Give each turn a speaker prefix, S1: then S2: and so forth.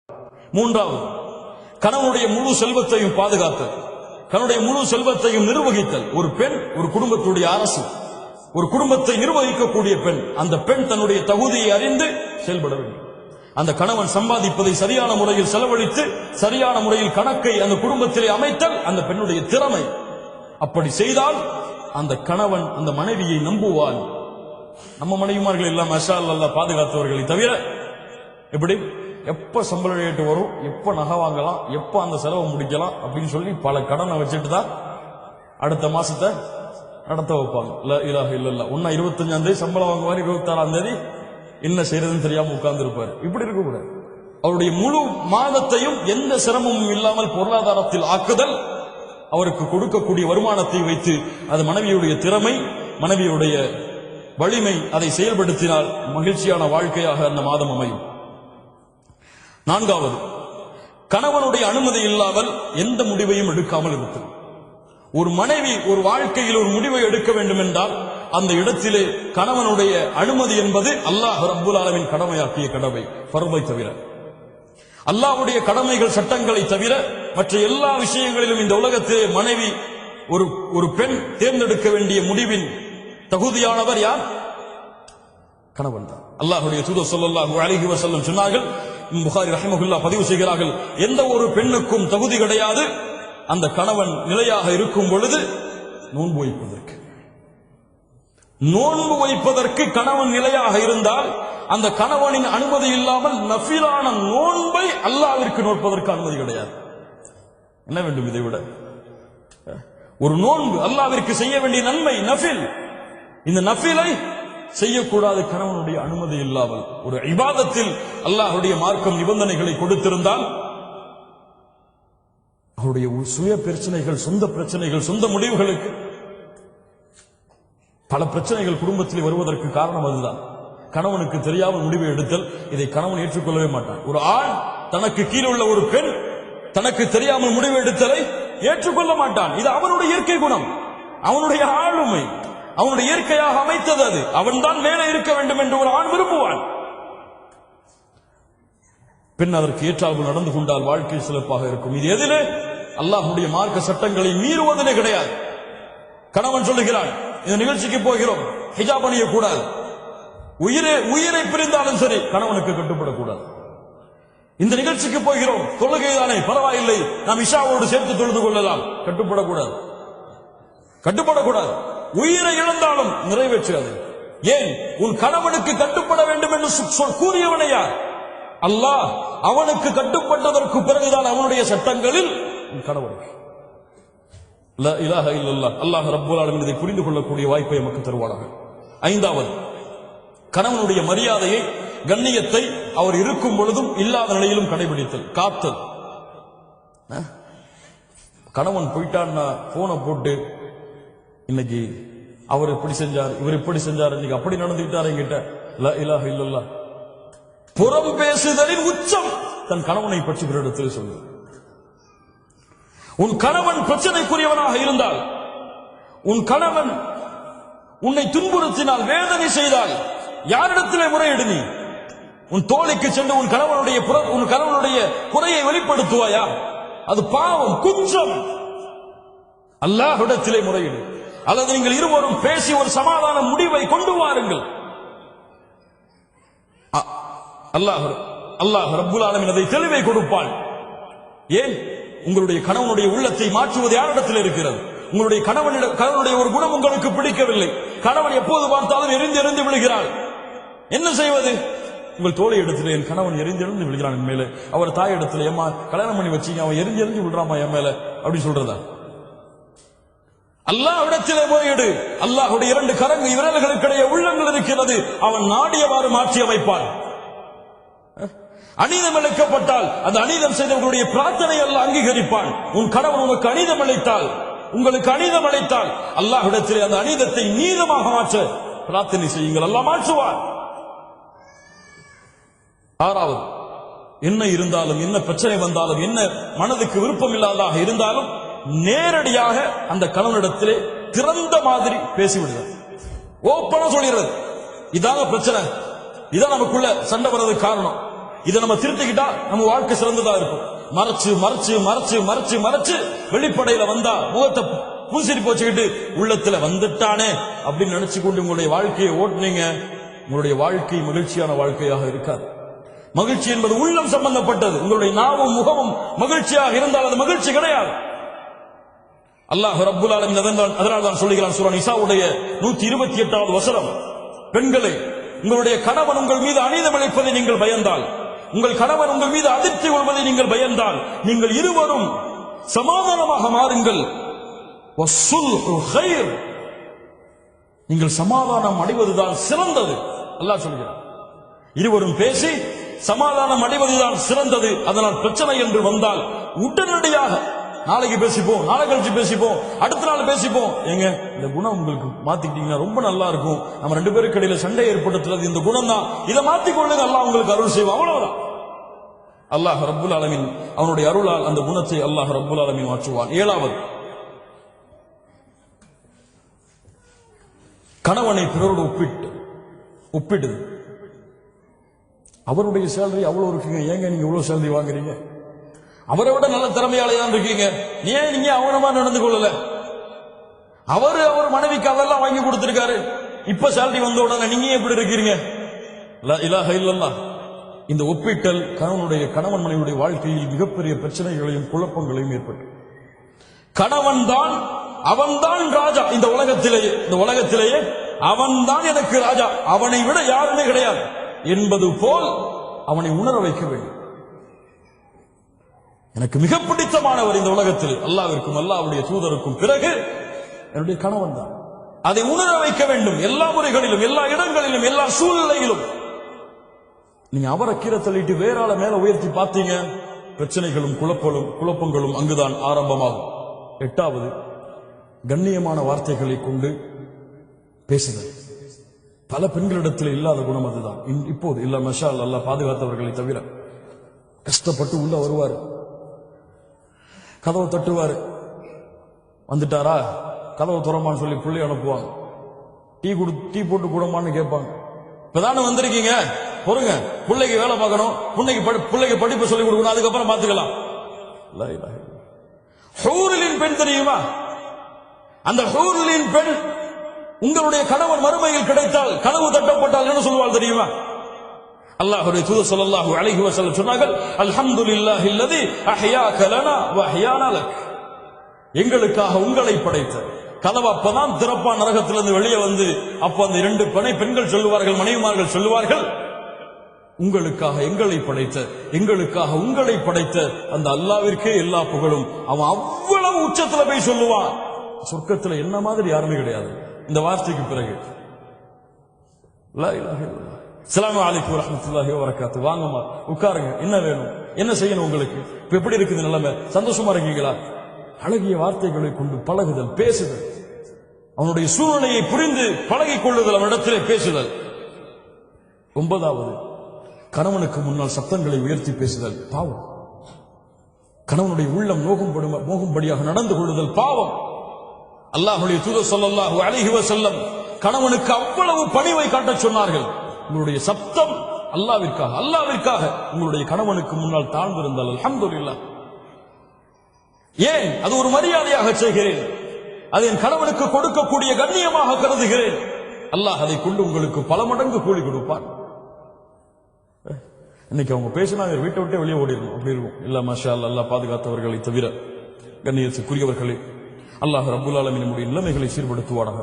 S1: மூன்றாவது, கணவனுடைய முழு செல்வத்தையும் பாதுகாத்தல், கணவனுடைய முழு செல்வத்தையும் நிர்வகித்தல். ஒரு பெண் ஒரு குடும்பத்துடைய அரசு, ஒரு குடும்பத்தை நிர்வகிக்கக்கூடிய பெண். அந்த பெண் தன்னுடைய தகுதியை அறிந்து செயல்பட வேண்டும். அந்த கணவன் சம்பாதிப்பதை சரியான முறையில் செலவழித்து சரியான முறையில் கணக்கை அந்த குடும்பத்திலே அமைத்தல் அந்த பெண்ணுடைய திறமை. அப்படி செய்தால் அந்த கணவன் அந்த மனைவியை நம்புவான். நம்ம மனைவிமார்கள் எல்லாம் மஷா அல்லாஹ் பாதுகாத்தவர்களை தவிர எப்படி எப்ப சம்பள ரேட்டு வரும், எப்ப நகை வாங்கலாம், எப்ப அந்த செலவை முடிக்கலாம் அப்படின்னு சொல்லி பல கடனை வச்சுட்டு தான் அடுத்த மாசத்தை நடத்த வைப்பாங்க. இலாஹ இல்லல்லாஹ். 25ஆம் தேதி சம்பளம் வாங்குவார், 26ஆம் தேதி என்ன செய்யறதுன்னு தெரியாம உட்கார்ந்து இருப்பார். இப்படி இருக்கக்கூடாது. அவருடைய முழு மாதத்தையும் எந்த சிரமமும் இல்லாமல் பொருளாதாரத்தில் ஆக்குதல், அவருக்கு கொடுக்கக்கூடிய வருமானத்தை வைத்து அது மனைவியுடைய திறமை, மனைவியுடைய வலிமை, அதை செயல்படுத்தினால் மகிழ்ச்சியான வாழ்க்கையாக அந்த மாதம் அமையும். நான்காவது, கணவனுடைய அனுமதி இல்லாமல் எந்த முடிவையும் எடுக்காமல் இருத்தல். ஒரு மனைவி ஒரு வாழ்க்கையில் ஒரு முடிவை எடுக்க வேண்டும் என்றால் அந்த இடத்திலே கணவனுடைய அனுமதி என்பது அல்லாஹ் ரப்புல் ஆலமீன் கடமையாக்கிய கடமை, ஃபர்தை தவிர. அல்லாஹ்வுடைய கடமைகள் சட்டங்களை தவிர மற்ற எல்லா விஷயங்களிலும் இந்த உலகத்திலே மனைவி ஒரு பெண் தேர்ந்தெடுக்க வேண்டிய முடிவின் தகுதியானவர் யார்? கணவன் தான். அல்லாஹ்வுடைய தூதர் ஸல்லல்லாஹு அலைஹி வஸல்லம் சொன்னார்கள், புகாரி ரஹிமஹுல்லாஹ் பதிவு செய்கிறார்கள், எந்த ஒரு பெண்ணுக்கும் தகுதி கிடையாது அந்த கணவன் நிலையாக இருக்கும் பொழுது நோன்பு வைப்பதற்கு. நோன்பு வைப்பதற்கு கணவன் நிலையாக இருந்தால் அந்த கணவனின் அனுமதி இல்லாமல் நஃபிலான நோன்பை அல்லாஹ்விற்கு நோற்பதற்கு அனுமதி கிடையாது. என்ன வேண்டும் இதை விட? ஒரு நோன்பு அல்லாஹ்விற்கு செய்ய வேண்டிய நன்மை நஃபில். இந்த நஃபிலை செய்யக்கூடாது கணவனுடைய அனுமதி இல்லாமல். ஒரு இபாதத்தில் அல்லாஹ்வுடைய மார்க்கம் நிபந்தனைகளை கொடுத்திருந்தால் அவருடைய சுய பிரச்சனைகள், சொந்த பிரச்சனைகள், சொந்த முடிவுகளுக்கு பல பிரச்சனைகள் குடும்பத்தில் வருவதற்கு காரணம் அதுதான். கணவனுக்கு தெரியாமல் முடிவை எடுத்தல், இதை கணவன் ஏற்றுக்கொள்ளவே மாட்டான். ஒரு ஆண் தனக்கு கீழே உள்ள ஒரு பெண் தனக்கு தெரியாமல் முடிவு எடுத்தலை ஏற்றுக்கொள்ள மாட்டான். இது அவனுடைய இயற்கை குணம், அவனுடைய ஆளுமை, அவனுடைய இயற்கையாக அமைத்தது. அது அவன் தான் மேலே இருக்க வேண்டும் என்று ஒரு ஆண் விரும்புவான். பெண் அதற்கு ஏற்றாமல் நடந்து கொண்டால் வாழ்க்கை சிறப்பாக இருக்கும். இது எதிலே? அல்லாஹ்வுடைய மார்க்க சட்டங்களை மீறுவதிலே கிடையாது. கணவன் சொல்லுகிறான், இந்த நிகழ்ச்சிக்கு போகிறோம், ஹிஜாப் அணியக்கூடாது. உயிரை பிரிந்தாலும் சரி கணவனுக்கு கட்டுப்படக்கூடாது. இந்த நிகழ்ச்சிக்கு போகிறோம், தொழுகைதானே பரவாயில்லை, நாம் இஷாவோடு சேர்த்து தொழுது கொள்ளலாம், கட்டுப்படக்கூடாது. உயிரை இழந்தாலும் நிறைவேற்றாது. ஏன்? உன் கணவனுக்கு கட்டுப்பட வேண்டும் என்று கூறியவனை யார்? அல்லாஹ். அவனுக்கு கட்டுப்பட்டதற்கு பிறகுதான் அவனுடைய சட்டங்களில் கணவன். லா இலாஹ இல்லல்லாஹ். அல்லாஹ் ரப்புல் ஆலமீன் இதை புரிந்து கொள்ளக்கூடிய வாய்ப்பை நமக்கு தருவானாக. ஐந்தாவது, கணவனுடைய மரியாதையை, கண்ணியத்தை அவர் இருக்கும் பொழுதும் இல்லாத நிலையிலும் கடைபிடித்தல், காத்தல். கணவன் போயிட்டான்னா போனை போட்டு இன்னைக்கு அவர் இப்படி செஞ்சார், இவர் இப்படி செஞ்சார், இன்னைக்கு அப்படி நடந்துகிட்டார் என்கிட்ட, லா இலாஹ இல்லல்லாஹ். புறம் பேசுதலின் உச்சம் தன் கணவனை பற்றி பிறரிடத்தில் சொல்லு. உன் கணவன் பிரச்சனைக்குரியவனாக இருந்தால், உன் கணவன் உன்னை துன்புறுத்தினால், வேதனை செய்தால் யாரிடத்திலே முறையிடு? நீ உன் தோழிக்கு சென்று உன் கணவனுடைய குறையை வெளிப்படுத்துவாயா? அது பாவம், குற்றம். அல்லாஹ்விடத்திலே முறையிடு. அல்லது நீங்கள் இருவரும் பேசி ஒரு சமாதான முடிவை கொண்டு வாருங்கள். அல்லாஹ் ரப்புல் ஆலமீன் அதை தெளிவை கொடுப்பான். ஏன்? உங்களுடைய கணவனுடைய உள்ளத்தை மாற்றுவது யாரிடத்தில் இருக்கிறது? உங்களுடைய கணவனுடைய ஒரு குணம் உங்களுக்கு பிடிக்கவில்லை, கணவன் எப்போது பார்த்தாலும் எரிந்து விழுகிறாள், என்ன செய்வது? உங்கள் தோழி இடத்துல, என் கணவன் எரிந்து விழுகிறான் என் மேல, அவர் தாய் இடத்துல, ஏமா கல்யாணம் பண்ணி வச்சீங்க, அவன் எரிஞ்சு விழுறாமா என் மேல, அப்படி சொல்றதா? அல்லாஹ்விடத்திலே முறையிடு. அல்லாஹ்வுடைய 2 விரல்களுக்கிடையே உள்ளங்கள் இருக்கிறது, அவன் நாடியவாறு மாற்றி அமைப்பான். அநீதம் இழைக்கப்பட்டால் அந்த அநீதம் செய்தவர்களுடைய பிரார்த்தனை அல்லாஹ் அங்கீகரிப்பான். உன் கணவன் உங்களுக்கு அநீதம் அளித்தால் அல்லாஹ்விடத்திலே அந்த அநீதத்தை நீதமாக மாற்ற பிரார்த்தனை செய்யுங்கள், அல்லாஹ் மாற்றுவார். ஆறாவது, என்ன இருந்தாலும், என்ன பிரச்சனை வந்தாலும், என்ன மனதுக்கு விருப்பம் இல்லாததாக இருந்தாலும் நேரடியாக அந்த கணவனிடத்திலே திறந்த மாதிரி பேசிவிடுறது, ஓப்பனா சொல்லிடுறது. இதான பிரச்சனை, இதான் நமக்குள்ள சண்டை வர்றதுக்கு காரணம், இதை நம்ம திருத்திக்கிட்டா நம்ம வாழ்க்கை சிறந்ததா இருக்கும். மறைச்சு மறைச்சு மறைச்சு மறைச்சு மறைச்சு வெளிப்படையில வந்தா முகத்தை பூசிட்டு போச்சுக்கிட்டு உள்ளத்துல வந்துட்டானே அப்படின்னு நினைச்சு கொண்டு உங்களுடைய வாழ்க்கையை ஓட்டுனீங்க, உங்களுடைய வாழ்க்கை மகிழ்ச்சியான வாழ்க்கையாக இருக்காது. மகிழ்ச்சி என்பது உள்ளம் சம்பந்தப்பட்டது. உங்களுடைய நாவும் முகமும் மகிழ்ச்சியாக இருந்தால் அது மகிழ்ச்சி கிடையாது. அல்லாஹ் ரப்புல் ஆலமீன் அதனால் தான் சொல்லுகிறான் சூரா நிசாவுடைய 128வது வசனம், பெண்களே, உங்களுடைய கணவன் உங்கள் மீது அநீதம் இழைப்பதை நீங்கள் பயந்தால், உங்கள் கணவன் உங்கள் மீது அதிர்ச்சி கொள்வதை நீங்கள் பயந்தால், நீங்கள் இருவரும் சமாதானமாக மாறுங்கள். நீங்கள் சமாதானம் அடைவதுதான் சிறந்தது. அல்லாஹ் சொல்கிறார், இருவரும் பேசி சமாதானம் அடைவதுதான் சிறந்தது. அதனால் பிரச்சனை என்று வந்தால் உடனடியாக நாளைக்கு பேசிப்போம், நாளை கழிச்சு பேசிப்போம், அடுத்த நாள் பேசிப்போம். ஏங்க, இந்த குணம் உங்களுக்கு மாத்திக்கிட்டீங்கன்னா ரொம்ப நல்லா இருக்கும். நம்ம 2 பேருக்கு இடையில சண்டை ஏற்படுத்துறது இந்த குணம் தான். இதை மாத்திக்கொள்ளுங்க, அல்லாஹ் உங்களுக்கு அருள் செய்வோம். அவ்வளவுதான். அல்லாஹ் ரப்புல் ஆலமீன் அவனுடைய அருளால் அந்த குணத்தை அல்லாஹ் ரப்புல் ஆலமீன் மாற்றுவான். 7வது, கணவனை பிறரோடு ஒப்பிடுது. அவருடைய சேலரி அவ்வளவு இருக்குங்க, ஏங்க நீங்க இவ்வளவு சேலரி வாங்குறீங்க? அவரை விட நல்ல திறமையாளி தான் இருக்கீங்க, ஏன் நீங்க அவனமா நடந்து கொள்ளல? அவர் மனைவிக்கு அதெல்லாம் வாங்கி கொடுத்திருக்காரு, இப்ப சேலரி வந்த உடனே நீங்க எப்படி இருக்கிறீங்க? லா இலாஹ இல்லல்லாஹ். இந்த ஒப்பிட்டல் கணவன் மனைவியுடைய வாழ்க்கையில் மிகப்பெரிய பிரச்சனைகளையும் குழப்பங்களையும் ஏற்பட்டு, கணவன் தான் அவன் தான் ராஜா இந்த உலகத்திலேயே அவன் தான் எனக்கு ராஜா, அவனை விட யாருமே கிடையாது என்பது போல் அவனை உணர வைக்க வேண்டும். எனக்கு மிக பிடித்தமானவர் இந்த உலகத்தில் அல்லாஹ்விற்கும் அல்லாஹ்வுடைய தூதருக்கும் பிறகு என்னுடைய கணவன் தான். அதை உணர வைக்க வேண்டும். எல்லா முறைகளிலும், எல்லா இடங்களிலும், எல்லா சூழ்நிலையிலும். நீங்க அவரை கீரை தள்ளிட்டு வேற ஆளை மேல உயர்த்தி பார்த்தீங்க, பிரச்சனைகளும் குழப்பங்களும் அங்குதான் ஆரம்பமாகும். 8வது, கண்ணியமான வார்த்தைகளை கொண்டு பேசுதல். பல பெண்களிடத்தில் இல்லாத குணம் அதுதான். இப்போது இல்ல, மஷா அல்லாஹ் பாதுகாத்தவர்களை தவிர. கஷ்டப்பட்டு உள்ள வருவாரு, கதவை தட்டுவாரு, வந்துட்டாரா கதவை துறமான்னு சொல்லி புள்ளி அனுப்புவாங்க. டீ போட்டு கூடமான்னு கேட்பாங்க. இப்பதானே வந்திருக்கீங்க, பொறுங்க, பிள்ளைக்கு வேலை பார்க்கணும், பிள்ளைக்கு படிப்பு சொல்லி கொடுக்கணும், அதுக்கப்புறம் பார்த்துக்கலாம். ஹூரிலின் பெண் தெரியுமா? அந்த ஹூரிலின் பெண் உங்களுடைய கணவன் மறுமையில் கிடைத்தால், கனவு தட்டப்பட்டால் என்ன சொல்வாள் தெரியுமா? அல்லாஹ்வுடைய தூதர் ஸல்லல்லாஹு அலைஹி வஸல்லம் சொன்னார்கள், அல்ஹம்துலில்லாஹில்லதி அஹ்யாக லனா வ அஹ்யானா லக். எங்களுக்காக உங்களை படைத்த கதவு அப்பதான் திறப்பா நரகத்திலிருந்து வெளியே வந்து, அப்ப அந்த 2 பெண்கள் சொல்லுவார்கள், மனைவிமார்கள் சொல்லுவார்கள், உங்களுக்காக எங்களை படைத்த, எங்களுக்காக உங்களை படைத்த அந்த அல்லாஹ்விற்கே எல்லா புகழும். அவன் அவ்வளவு உச்சத்துல போய் சொல்லுவான். சொர்க்கத்துல என்ன மாதிரி யாருமே கிடையாது இந்த வார்த்தைக்கு பிறகு. லா இலாஹ இல்லல்லாஹ். அஸ்ஸலாமு அலைக்கும் வரஹ்மத்துல்லாஹி வபரகாத்துஹு. வாங்கம்மா, உட்காருங்க, என்ன வேணும், என்ன செய்யணும் உங்களுக்கு, இப்ப எப்படி இருக்குது நிலைமை, சந்தோஷமா இருக்கீங்களா? அழகிய வார்த்தைகளை கொண்டு பழகுதல், பேசுதல், அவனுடைய சூழ்நிலையை புரிந்து பழகிக் கொள்ளுதல், அவனிடத்திலே பேசுதல். 9வது, கணவனுக்கு முன்னால் சத்தங்களை உயர்த்தி பேசுதல் பாவம். கணவனுடைய உள்ளம் நோகும்படியாக நடந்து கொள்ளுதல் பாவம். அல்லாஹ்வுடைய தூதர் ஸல்லல்லாஹு அலைஹி வஸல்லம் கணவனுக்கு அவ்வளவு பணிவை காட்டச் சொன்னார்கள். உங்களுடைய சப்தம் அல்லாஹ்விற்காக உங்களுடைய கணவனுக்கு முன்னால் தாழ்ந்திருந்தால் அல்ஹம்துலில்லாஹ். ஏன்? அது ஒரு மரியாதையாக செய்கிறேன், அது என் கணவனுக்கு கொடுக்கக்கூடிய கண்ணியமாக கருதுகிறேன். அல்லாஹ் அதை கொண்டு உங்களுக்கு பல மடங்கு கூலி கொடுப்பான். இன்னைக்கு அவங்க பேசினா வீட்டை விட்டே வெளியே ஓடிடும், அப்படி இருக்கும். இல்ல மாஷா அல்லாஹ், அல்லாஹ் பாதுகாத்தவர்களை தவிர. கண்ணியத்துக்குரியவர்களே, அல்லாஹ் ரப்புல் ஆலமீன் நம்முடைய நிலைமைகளை சீர்படுத்துவானாக.